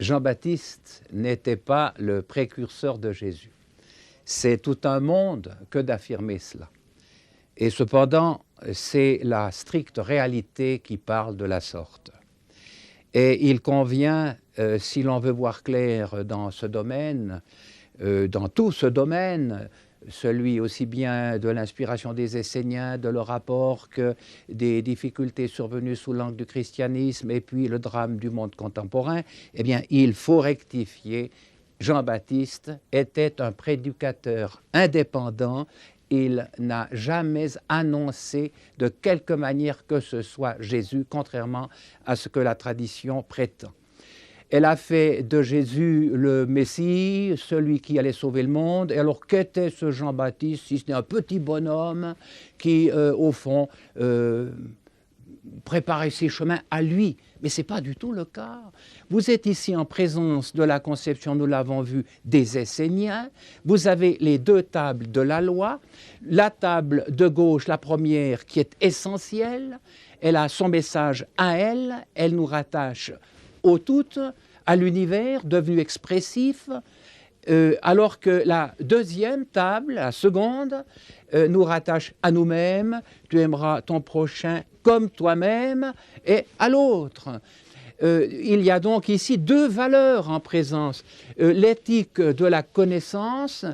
Jean-Baptiste n'était pas le précurseur de Jésus. C'est tout un monde que d'affirmer cela. Et cependant, c'est la stricte réalité qui parle de la sorte. Et il convient, si l'on veut voir clair dans ce domaine, dans tout ce domaine, celui aussi bien de l'inspiration des Esséniens, de leur rapport, que des difficultés survenues sous l'angle du christianisme et puis le drame du monde contemporain, eh bien, il faut rectifier. Jean-Baptiste était un prédicateur indépendant. Il n'a jamais annoncé de quelque manière que ce soit Jésus, contrairement à ce que la tradition prétend. Elle a fait de Jésus le Messie, celui qui allait sauver le monde. Et alors, qu'était ce Jean-Baptiste, si ce n'est un petit bonhomme qui, au fond, préparait ses chemins à lui? Mais ce n'est pas du tout le cas. Vous êtes ici en présence de la conception, nous l'avons vu, des Esséniens. Vous avez les deux tables de la loi. La table de gauche, la première, qui est essentielle. Elle a son message à elle. Elle nous rattache au tout, à l'univers devenu expressif, alors que la deuxième table, la seconde, nous rattache à nous-mêmes. Tu aimeras ton prochain comme toi-même, et à l'autre. Il y a donc ici deux valeurs en présence. L'éthique de la connaissance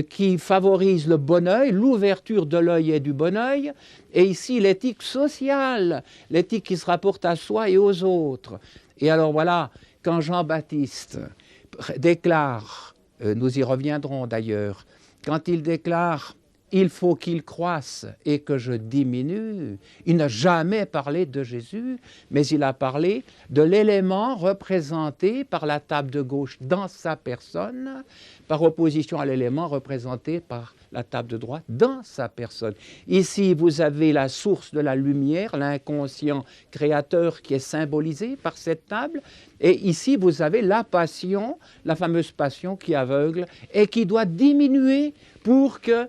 qui favorise le bon œil, l'ouverture de l'œil et du bon œil, et ici l'éthique sociale, l'éthique qui se rapporte à soi et aux autres. Et alors voilà, quand Jean-Baptiste déclare, nous y reviendrons d'ailleurs, quand il déclare « il faut qu'il croisse et que je diminue », il n'a jamais parlé de Jésus, mais il a parlé de l'élément représenté par la table de gauche dans sa personne, par opposition à l'élément représenté par la table de droite dans sa personne. Ici, vous avez la source de la lumière, l'inconscient créateur qui est symbolisé par cette table. Et ici, vous avez la passion, la fameuse passion qui aveugle et qui doit diminuer pour que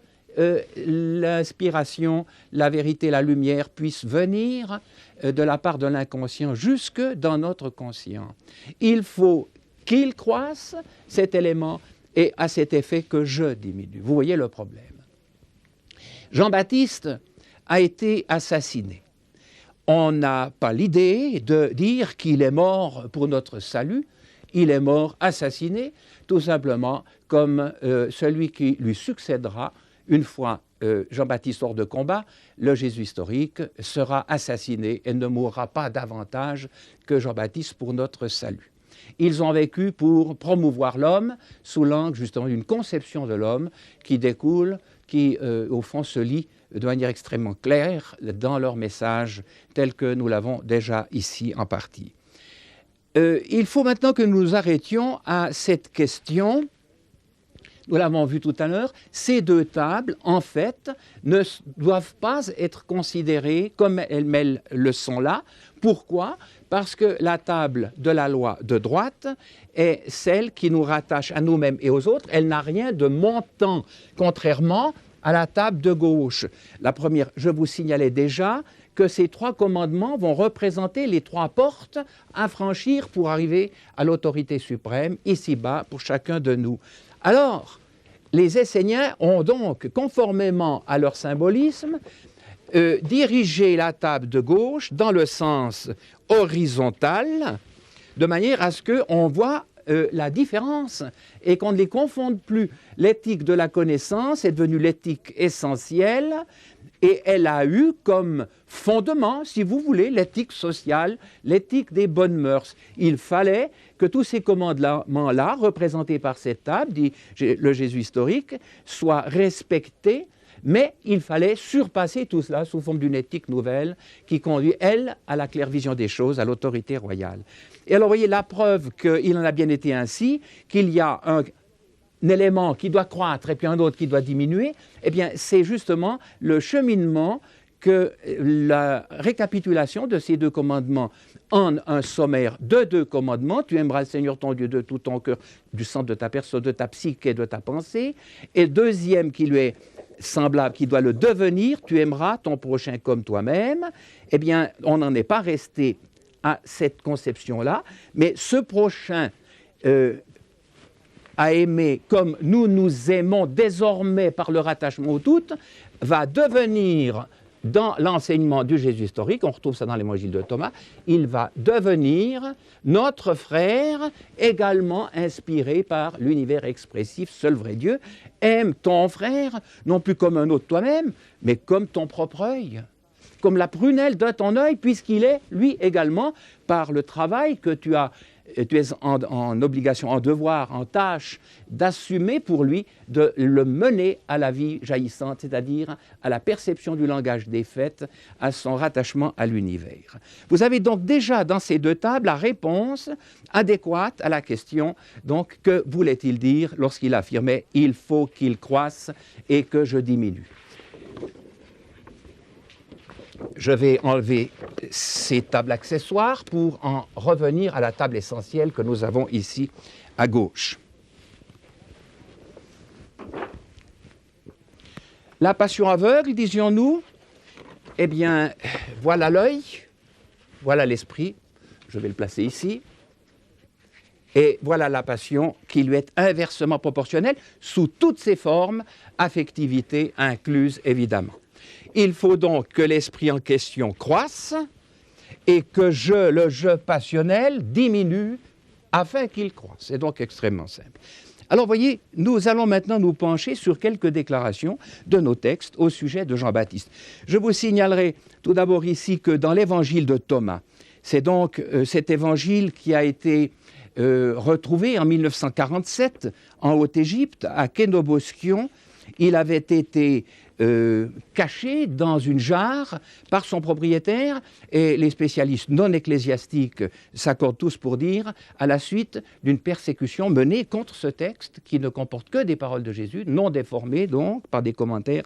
l'inspiration, la vérité, la lumière puissent venir de la part de l'inconscient jusque dans notre conscient. Il faut qu'il croisse, cet élément, et à cet effet que je diminue. Vous voyez le problème. Jean-Baptiste a été assassiné. On n'a pas l'idée de dire qu'il est mort pour notre salut. Il est mort assassiné, tout simplement comme celui qui lui succédera une fois Jean-Baptiste hors de combat. Le Jésus historique sera assassiné et ne mourra pas davantage que Jean-Baptiste pour notre salut. Ils ont vécu pour promouvoir l'homme sous l'angle justement d'une conception de l'homme qui découle, qui au fond se lit de manière extrêmement claire dans leur message tel que nous l'avons déjà ici en partie. Il faut maintenant que nous nous arrêtions à cette question. Nous l'avons vu tout à l'heure, ces deux tables, en fait, ne doivent pas être considérées comme elles le sont là. Pourquoi ? Parce que la table de la loi de droite est celle qui nous rattache à nous-mêmes et aux autres. Elle n'a rien de montant, contrairement à la table de gauche. La première, je vous signalais déjà que ces trois commandements vont représenter les trois portes à franchir pour arriver à l'autorité suprême, ici-bas, pour chacun de nous. Alors, les Esséniens ont donc, conformément à leur symbolisme, dirigé la table de gauche dans le sens horizontal, de manière à ce qu'on voit la différence et qu'on ne les confonde plus. L'éthique de la connaissance est devenue l'éthique essentielle et elle a eu comme fondement, si vous voulez, l'éthique sociale, l'éthique des bonnes mœurs. Il fallait que tous ces commandements-là, représentés par cette table, dit le Jésus historique, soient respectés, mais il fallait surpasser tout cela sous forme d'une éthique nouvelle qui conduit, elle, à la claire-vision des choses, à l'autorité royale. Et alors, vous voyez, la preuve qu'il en a bien été ainsi, qu'il y a un élément qui doit croître et puis un autre qui doit diminuer, eh bien, c'est justement le cheminement que la récapitulation de ces deux commandements en un sommaire de deux commandements, tu aimeras le Seigneur ton Dieu de tout ton cœur, du centre de ta personne, de ta psyché et de ta pensée, et deuxième qui lui est semblable, qui doit le devenir, tu aimeras ton prochain comme toi-même, eh bien, on n'en est pas resté à cette conception-là, mais ce prochain à aimer comme nous nous aimons désormais par le rattachement au tout, va devenir, dans l'enseignement du Jésus historique, on retrouve ça dans l'évangile de Thomas, il va devenir notre frère, également inspiré par l'univers expressif, seul vrai Dieu. Aime ton frère, non plus comme un autre toi-même, mais comme ton propre œil, comme la prunelle de ton œil, puisqu'il est, lui également, par le travail que tu es en obligation, en devoir, en tâche d'assumer pour lui, de le mener à la vie jaillissante, c'est-à-dire à la perception du langage des faits, à son rattachement à l'univers. Vous avez donc déjà dans ces deux tables la réponse adéquate à la question, donc, que voulait-il dire lorsqu'il affirmait « il faut qu'il croisse et que je diminue ». Je vais enlever ces tables accessoires pour en revenir à la table essentielle que nous avons ici à gauche. La passion aveugle, disions-nous, eh bien, voilà l'œil, voilà l'esprit, je vais le placer ici, et voilà la passion qui lui est inversement proportionnelle, sous toutes ses formes, affectivité incluse évidemment. Il faut donc que l'esprit en question croisse et que le je passionnel diminue afin qu'il croisse. C'est donc extrêmement simple. Alors, voyez, nous allons maintenant nous pencher sur quelques déclarations de nos textes au sujet de Jean-Baptiste. Je vous signalerai tout d'abord ici que dans l'évangile de Thomas, c'est donc cet évangile qui a été retrouvé en 1947 en Haute-Égypte, à Kénoboschion. Il avait été caché dans une jarre par son propriétaire, et les spécialistes non ecclésiastiques s'accordent tous pour dire, à la suite d'une persécution menée contre ce texte qui ne comporte que des paroles de Jésus, non déformées donc par des commentaires,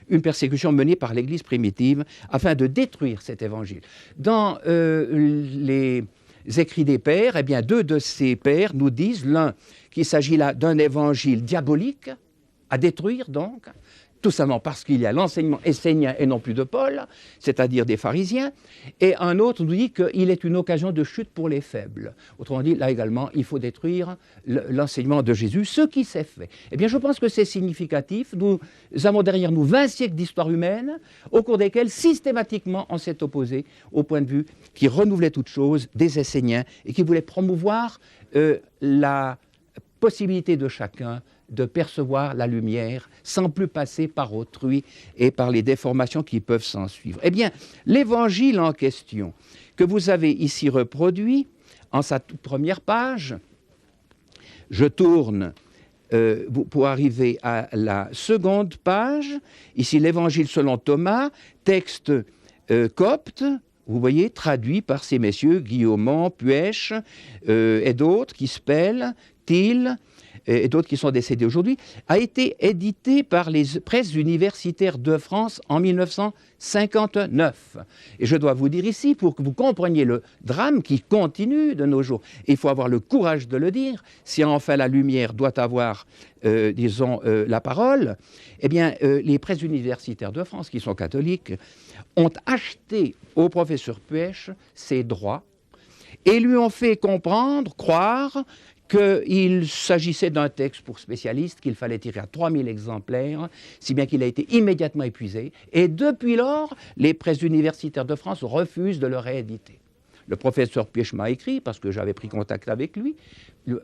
une persécution menée par l'Église primitive afin de détruire cet évangile. Dans les écrits des pères, eh bien, deux de ces pères nous disent, l'un qu'il s'agit là d'un évangile diabolique, à détruire donc, tout simplement parce qu'il y a l'enseignement essénien et non plus de Paul, c'est-à-dire des pharisiens, et un autre nous dit qu'il est une occasion de chute pour les faibles. Autrement dit, là également, il faut détruire l'enseignement de Jésus, ce qui s'est fait. Eh bien, je pense que c'est significatif. Nous avons derrière nous 20 siècles d'histoire humaine, au cours desquels, systématiquement, on s'est opposé au point de vue qui renouvelait toute chose des Esséniens et qui voulait promouvoir la possibilité de chacun de percevoir la lumière sans plus passer par autrui et par les déformations qui peuvent s'en suivre. Eh bien, l'évangile en question que vous avez ici reproduit en sa toute première page, je tourne pour arriver à la seconde page, ici l'évangile selon Thomas, texte copte, vous voyez, traduit par ces messieurs, Guillaumont, Puech et d'autres, qui spellent, Thiel, et d'autres qui sont décédés aujourd'hui, a été édité par les presses universitaires de France en 1959. Et je dois vous dire ici, pour que vous compreniez le drame qui continue de nos jours, il faut avoir le courage de le dire, si enfin la lumière doit avoir, la parole, eh bien, les presses universitaires de France, qui sont catholiques, ont acheté au professeur Puech ses droits et lui ont fait croire qu'il s'agissait d'un texte pour spécialistes, qu'il fallait tirer à 3000 exemplaires, si bien qu'il a été immédiatement épuisé. Et depuis lors, les presses universitaires de France refusent de le rééditer. Le professeur Puech m'a écrit, parce que j'avais pris contact avec lui,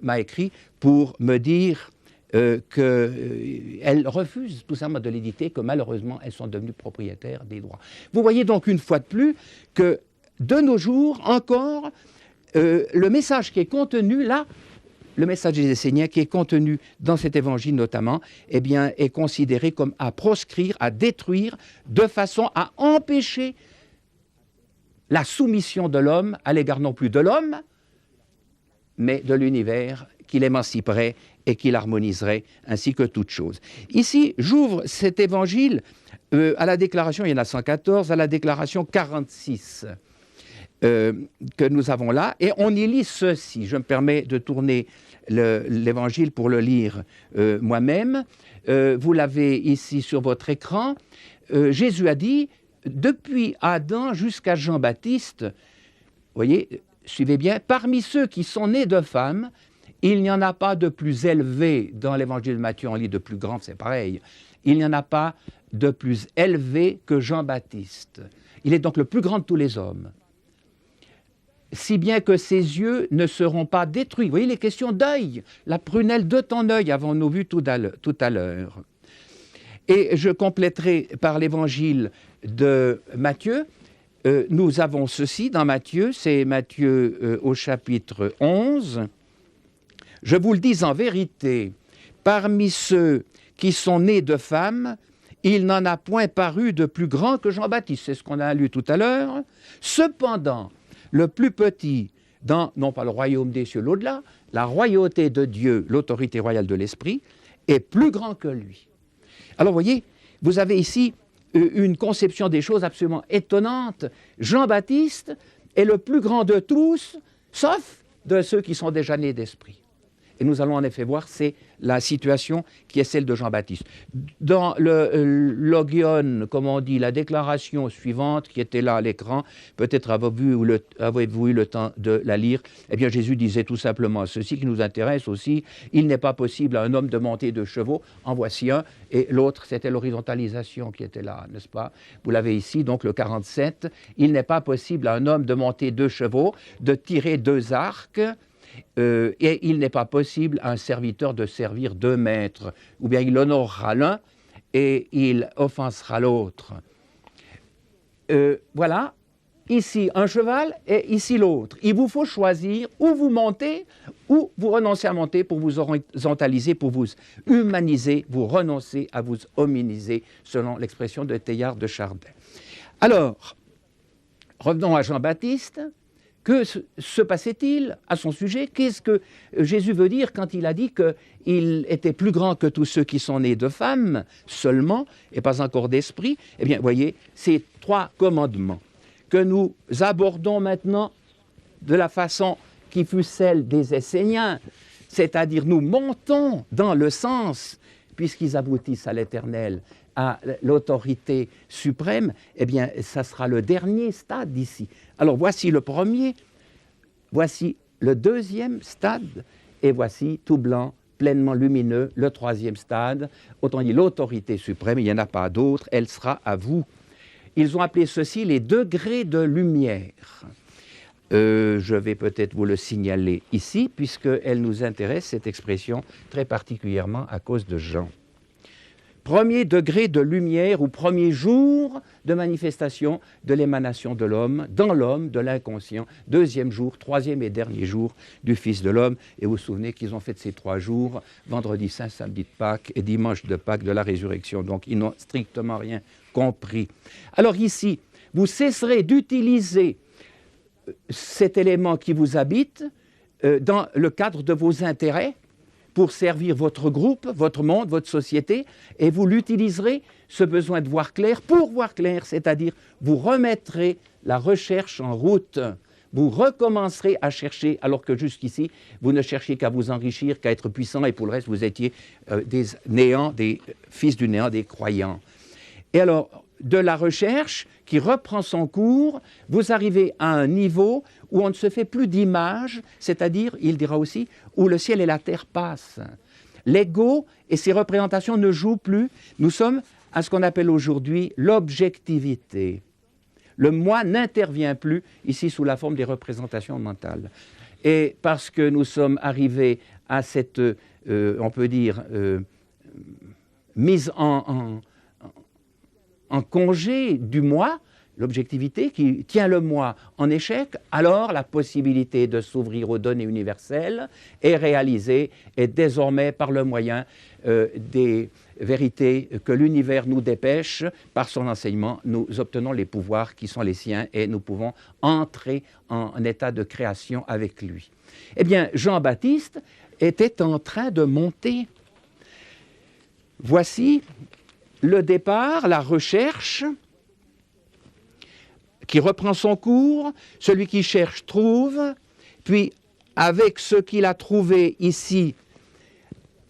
m'a écrit pour me dire qu'elles refusent tout simplement de l'éditer, que malheureusement, elles sont devenues propriétaires des droits. Vous voyez donc une fois de plus que, de nos jours encore, le message qui est contenu là, le message des Esséniens qui est contenu dans cet évangile notamment, eh bien, est considéré comme à proscrire, à détruire, de façon à empêcher la soumission de l'homme à l'égard non plus de l'homme, mais de l'univers qui l'émanciperait et qui l'harmoniserait, ainsi que toute chose. Ici, j'ouvre cet évangile à la déclaration, il y en a 114, à la déclaration 46. Que nous avons là, et on y lit ceci. Je me permets de tourner l'évangile pour le lire moi-même. Vous l'avez ici sur votre écran. Jésus a dit, depuis Adam jusqu'à Jean-Baptiste, vous voyez, suivez bien, parmi ceux qui sont nés de femmes, Il n'y en a pas de plus élevé dans l'évangile de Matthieu, on lit de plus grand, c'est pareil. Il n'y en a pas de plus élevé que Jean-Baptiste. Il est donc le plus grand de tous les hommes. Si bien que ses yeux ne seront pas détruits. Vous voyez les questions d'œil. La prunelle de ton œil, avons-nous vu tout à l'heure. Et je compléterai par l'évangile de Matthieu. Nous avons ceci dans Matthieu, c'est Matthieu au chapitre 11. Je vous le dis en vérité, parmi ceux qui sont nés de femmes, il n'en a point paru de plus grand que Jean-Baptiste. C'est ce qu'on a lu tout à l'heure. Cependant, le plus petit dans, non pas le royaume des cieux, l'au-delà, la royauté de Dieu, l'autorité royale de l'Esprit, est plus grand que lui. Alors, vous voyez, vous avez ici une conception des choses absolument étonnante. Jean-Baptiste est le plus grand de tous, sauf de ceux qui sont déjà nés d'esprit. Et nous allons en effet voir, c'est la situation qui est celle de Jean-Baptiste. Dans le logion, comme on dit, la déclaration suivante qui était là à l'écran, peut-être avez-vous eu le temps de la lire, eh bien Jésus disait tout simplement ceci qui nous intéresse aussi, il n'est pas possible à un homme de monter 2 chevaux, en voici un, et l'autre c'était l'horizontalisation qui était là, n'est-ce pas? Vous l'avez ici, donc le 47, il n'est pas possible à un homme de monter 2 chevaux, de tirer 2 arcs, et il n'est pas possible à un serviteur de servir 2 maîtres, ou bien il honorera l'un et il offensera l'autre. Voilà, ici un cheval et ici l'autre. Il vous faut choisir où vous montez ou vous renoncez à monter pour vous horizontaliser, pour vous humaniser, vous renoncez à vous hominiser, selon l'expression de Teilhard de Chardin. Alors, revenons à Jean-Baptiste. Que se passait-il à son sujet? Qu'est-ce que Jésus veut dire quand il a dit qu'il était plus grand que tous ceux qui sont nés de femmes seulement, et pas encore d'esprit? Eh bien, vous voyez, ces 3 commandements que nous abordons maintenant de la façon qui fut celle des Esséniens, c'est-à-dire nous montons dans le sens, puisqu'ils aboutissent à l'éternel, à l'autorité suprême, eh bien, ça sera le dernier stade ici. Alors, voici le premier, voici le 2e stade, et voici tout blanc, pleinement lumineux, le 3e stade. Autant dire l'autorité suprême, il n'y en a pas d'autre, elle sera à vous. Ils ont appelé ceci les degrés de lumière. Je vais peut-être vous le signaler ici, puisqu'elle nous intéresse, cette expression, très particulièrement à cause de Jean. Premier degré de lumière ou premier jour de manifestation de l'émanation de l'homme, dans l'homme, de l'inconscient. 2e jour, 3e et dernier jour du Fils de l'homme. Et vous vous souvenez qu'ils ont fait ces 3 jours, vendredi saint, samedi de Pâques et dimanche de Pâques de la résurrection. Donc ils n'ont strictement rien compris. Alors ici, vous cesserez d'utiliser cet élément qui vous habite dans le cadre de vos intérêts, pour servir votre groupe, votre monde, votre société, et vous l'utiliserez, ce besoin de voir clair, pour voir clair, c'est-à-dire vous remettrez la recherche en route, vous recommencerez à chercher, alors que jusqu'ici, vous ne cherchiez qu'à vous enrichir, qu'à être puissant, et pour le reste, vous étiez des néants, des fils du néant, des croyants. Et alors, de la recherche qui reprend son cours, vous arrivez à un niveau où on ne se fait plus d'image, c'est-à-dire, il dira aussi, où le ciel et la terre passent. L'ego et ses représentations ne jouent plus. Nous sommes à ce qu'on appelle aujourd'hui l'objectivité. Le moi n'intervient plus ici sous la forme des représentations mentales. Et parce que nous sommes arrivés à cette, on peut dire, mise en congé du moi, l'objectivité qui tient le moi en échec, alors la possibilité de s'ouvrir aux données universelles est réalisée et désormais par le moyen des vérités que l'univers nous dépêche, par son enseignement, nous obtenons les pouvoirs qui sont les siens et nous pouvons entrer en état de création avec lui. Eh bien, Jean-Baptiste était en train de monter. Voici le départ, la recherche qui reprend son cours, celui qui cherche trouve, puis avec ce qu'il a trouvé ici,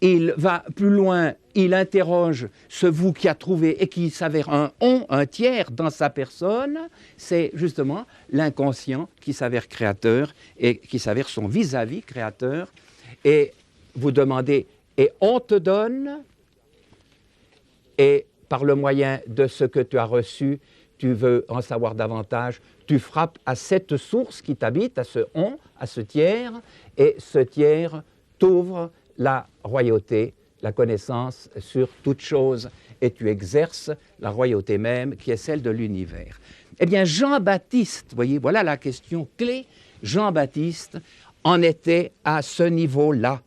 il va plus loin, il interroge ce vous qui a trouvé et qui s'avère un on, un tiers dans sa personne, c'est justement l'inconscient qui s'avère créateur et qui s'avère son vis-à-vis créateur. et vous demandez, et on te donne, et par le moyen de ce que tu as reçu, tu veux en savoir davantage, tu frappes à cette source qui t'habite, à ce on, à ce tiers, et ce tiers t'ouvre la royauté, la connaissance sur toute chose, et tu exerces la royauté même qui est celle de l'univers. Eh bien, Jean-Baptiste, voyez, voilà la question clé, Jean-Baptiste en était à ce niveau-là.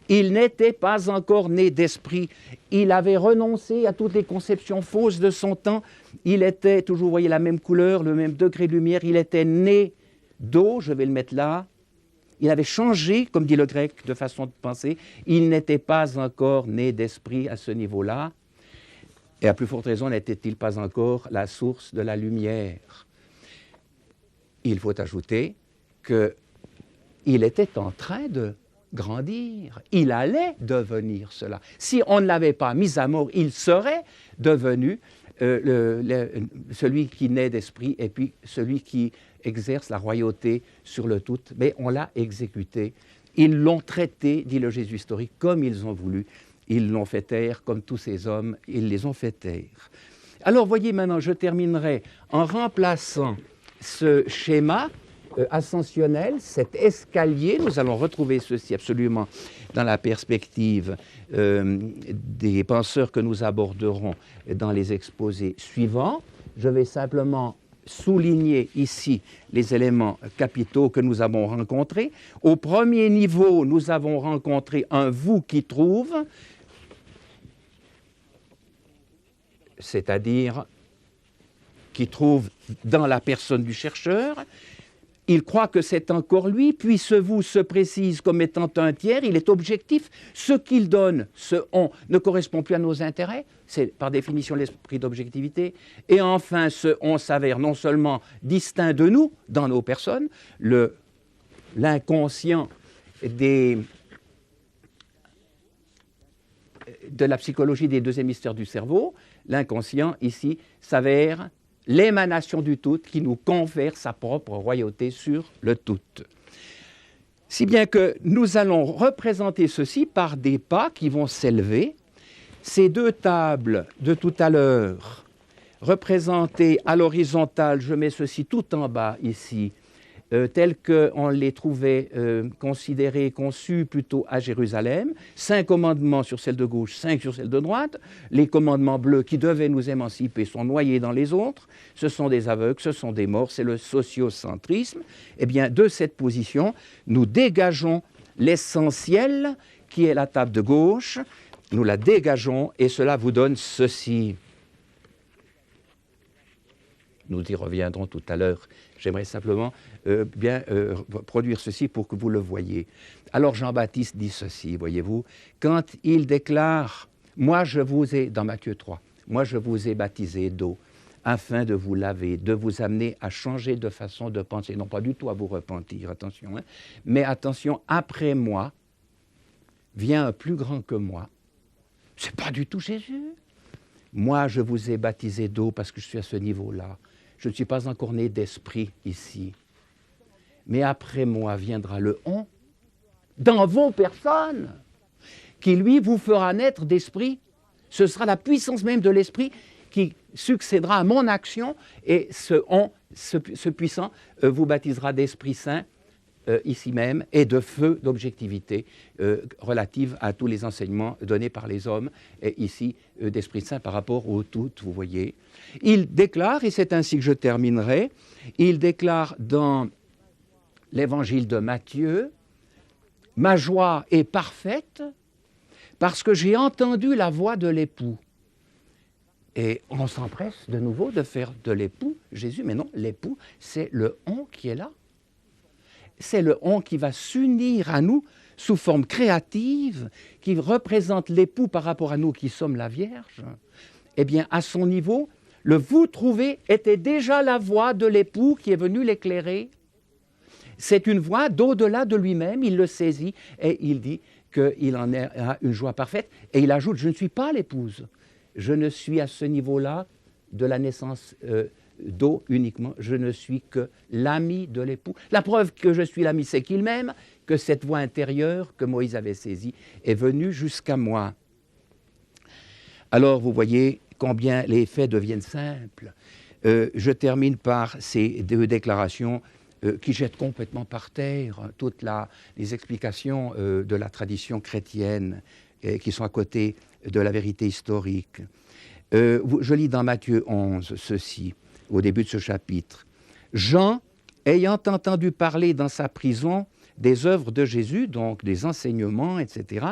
Il n'était pas encore né d'esprit. Il avait renoncé à toutes les conceptions fausses de son temps. Il était toujours, vous voyez, la même couleur, le même degré de lumière. Il était né d'eau, je vais le mettre là. Il avait changé, comme dit le grec, de façon de penser. Il n'était pas encore né d'esprit à ce niveau-là. Et à plus forte raison, n'était-il pas encore la source de la lumière. Il faut ajouter qu'il était en train de grandir. Il allait devenir cela. Si on ne l'avait pas mis à mort, il serait devenu celui qui naît d'esprit et puis celui qui exerce la royauté sur le tout. Mais on l'a exécuté. Ils l'ont traité, dit le Jésus historique, comme ils ont voulu. Ils l'ont fait taire, comme tous ces hommes, ils les ont fait taire. Alors, voyez maintenant, je terminerai en remplaçant ce schéma ascensionnel, cet escalier. Nous allons retrouver ceci absolument dans la perspective des penseurs que nous aborderons dans les exposés suivants. Je vais simplement souligner ici les éléments capitaux que nous avons rencontrés. Au premier niveau, nous avons rencontré un vous qui trouve, c'est-à-dire qui trouve dans la personne du chercheur. Il croit que c'est encore lui, puis ce vous se précise comme étant un tiers, il est objectif. Ce qu'il donne, ce on, ne correspond plus à nos intérêts, c'est par définition l'esprit d'objectivité. Et enfin, ce on s'avère non seulement distinct de nous, dans nos personnes, l'inconscient de la psychologie des deux hémisphères du cerveau, l'inconscient ici s'avère l'émanation du tout qui nous confère sa propre royauté sur le tout. Si bien que nous allons représenter ceci par des pas qui vont s'élever. Ces deux tables de tout à l'heure, représentées à l'horizontale, je mets ceci tout en bas ici, tels qu'on les trouvait considérés, conçus plutôt à Jérusalem. 5 commandements sur celle de gauche, 5 sur celle de droite. Les commandements bleus qui devaient nous émanciper sont noyés dans les autres. Ce sont des aveugles, ce sont des morts, c'est le sociocentrisme. Eh bien, de cette position, nous dégageons l'essentiel qui est la table de gauche. Nous la dégageons et cela vous donne ceci. Nous y reviendrons tout à l'heure. J'aimerais simplement produire ceci pour que vous le voyiez. Alors Jean-Baptiste dit ceci, voyez-vous, quand il déclare « Moi je vous ai, dans Matthieu 3, moi je vous ai baptisé d'eau, afin de vous laver, de vous amener à changer de façon de penser, non pas du tout à vous repentir, attention, mais attention, après moi, vient un plus grand que moi. » C'est pas du tout Jésus. Moi je vous ai baptisé d'eau parce que je suis à ce niveau-là. Je ne suis pas encore né d'esprit ici. Mais après moi viendra le on, dans vos personnes, qui lui vous fera naître d'esprit. Ce sera la puissance même de l'esprit qui succédera à mon action, et ce on, ce puissant, vous baptisera d'Esprit Saint, ici même, et de feu d'objectivité relative à tous les enseignements donnés par les hommes, et ici d'Esprit Saint par rapport au tout, vous voyez. Il déclare, et c'est ainsi que je terminerai, il déclare dans l'évangile de Matthieu, « Ma joie est parfaite parce que j'ai entendu la voix de l'époux. » Et on s'empresse de nouveau de faire de l'époux Jésus, mais non, l'époux, c'est le « on » qui est là. C'est le « on » qui va s'unir à nous sous forme créative, qui représente l'époux par rapport à nous qui sommes la Vierge. Eh bien, à son niveau, le « vous trouver » était déjà la voix de l'époux qui est venu l'éclairer. C'est une voix d'au-delà de lui-même, il le saisit et il dit qu'il en a une joie parfaite. Et il ajoute, je ne suis pas l'épouse, je ne suis à ce niveau-là de la naissance d'eau uniquement, je ne suis que l'ami de l'époux. La preuve que je suis l'ami, c'est qu'il m'aime, que cette voix intérieure que Moïse avait saisie est venue jusqu'à moi. Alors vous voyez combien les faits deviennent simples. Je termine par ces deux déclarations qui jettent complètement par terre toutes les explications de la tradition chrétienne qui sont à côté de la vérité historique. Je lis dans Matthieu 11 ceci, au début de ce chapitre. Jean, ayant entendu parler dans sa prison des œuvres de Jésus, donc des enseignements, etc.,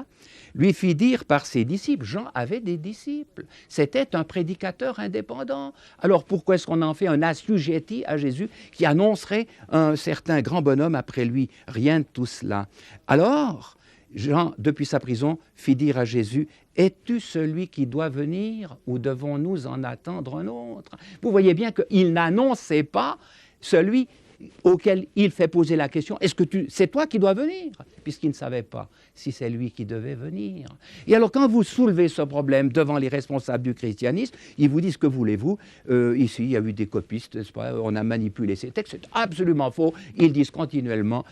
lui fit dire par ses disciples, Jean avait des disciples, c'était un prédicateur indépendant. Alors pourquoi est-ce qu'on en fait un assujetti à Jésus qui annoncerait un certain grand bonhomme après lui? Rien de tout cela. Alors, Jean, depuis sa prison, fit dire à Jésus, es-tu celui qui doit venir ou devons-nous en attendre un autre? Vous voyez bien qu'il n'annonçait pas celui auquel il fait poser la question, est-ce que c'est toi qui dois venir? Puisqu'il ne savait pas si c'est lui qui devait venir. Et alors quand vous soulevez ce problème devant les responsables du christianisme, ils vous disent, que voulez-vous? Ici, il y a eu des copistes, n'est-ce pas? On a manipulé ces textes, c'est absolument faux. Ils disent continuellement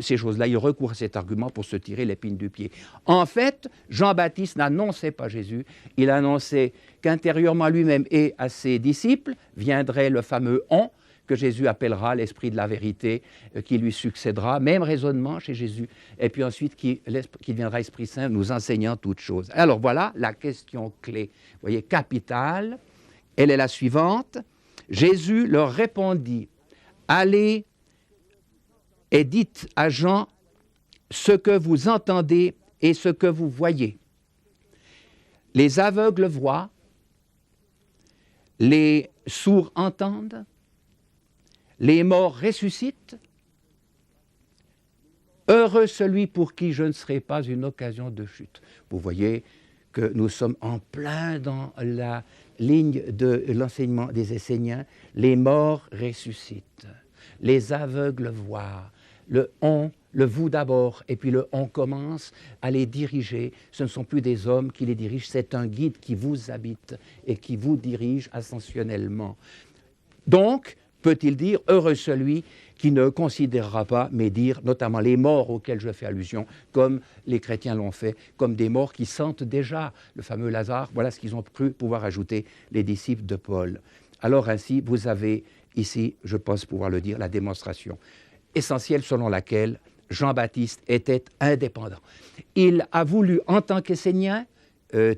ces choses-là, ils recourent à cet argument pour se tirer l'épine du pied. En fait, Jean-Baptiste n'annonçait pas Jésus, il annonçait qu'intérieurement lui-même et à ses disciples viendrait le fameux « on », que Jésus appellera l'esprit de la vérité, qui lui succédera, même raisonnement chez Jésus, et puis ensuite qui viendra Esprit Saint nous enseignant toutes choses. Alors voilà la question clé, vous voyez, capitale, elle est la suivante. Jésus leur répondit, allez et dites à Jean ce que vous entendez et ce que vous voyez. Les aveugles voient, les sourds entendent, les morts ressuscitent. Heureux celui pour qui je ne serai pas une occasion de chute. Vous voyez que nous sommes en plein dans la ligne de l'enseignement des Esséniens. Les morts ressuscitent, les aveugles voient, le on, le vous d'abord, et puis le on commence à les diriger. Ce ne sont plus des hommes qui les dirigent, c'est un guide qui vous habite et qui vous dirige ascensionnellement. Donc, peut-il dire, heureux celui qui ne considérera pas mes dires, notamment les morts auxquels je fais allusion, comme les chrétiens l'ont fait, comme des morts qui sentent déjà le fameux Lazare. Voilà ce qu'ils ont cru pouvoir ajouter les disciples de Paul. Alors ainsi, vous avez ici, je pense pouvoir le dire, la démonstration essentielle selon laquelle Jean-Baptiste était indépendant. Il a voulu, en tant qu'Essénien,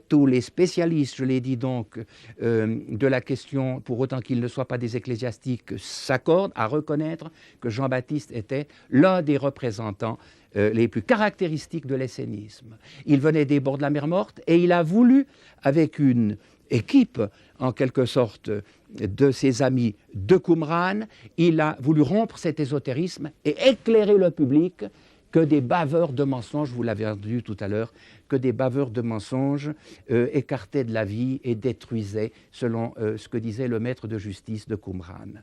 tous les spécialistes, je l'ai dit donc, de la question, pour autant qu'ils ne soient pas des ecclésiastiques, s'accordent à reconnaître que Jean-Baptiste était l'un des représentants les plus caractéristiques de l'essénisme. Il venait des bords de la mer Morte et il a voulu, avec une équipe, en quelque sorte, de ses amis de Qumran, il a voulu rompre cet ésotérisme et éclairer le public que des baveurs de mensonges, vous l'avez entendu tout à l'heure, que des baveurs de mensonges écartaient de la vie et détruisaient, selon ce que disait le maître de justice de Qumran.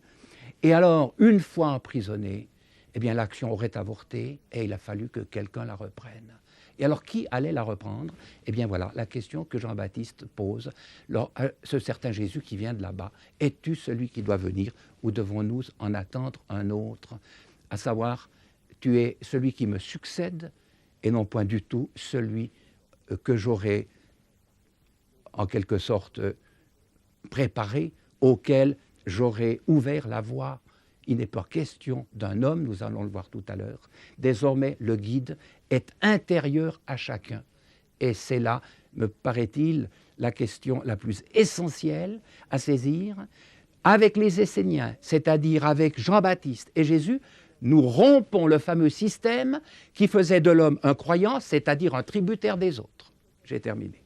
Et alors, une fois emprisonné, eh bien, l'action aurait avorté et il a fallu que quelqu'un la reprenne. Et alors, qui allait la reprendre? Eh bien, voilà la question que Jean-Baptiste pose à ce certain Jésus qui vient de là-bas. Es-tu celui qui doit venir ou devons-nous en attendre un autre? À savoir, tu es celui qui me succède et non point du tout celui que j'aurais en quelque sorte préparé, auquel j'aurais ouvert la voie. Il n'est pas question d'un homme, nous allons le voir tout à l'heure. Désormais, le guide est intérieur à chacun. Et c'est là, me paraît-il, la question la plus essentielle à saisir. Avec les Esséniens, c'est-à-dire avec Jean-Baptiste et Jésus, nous rompons le fameux système qui faisait de l'homme un croyant, c'est-à-dire un tributaire des autres. J'ai terminé.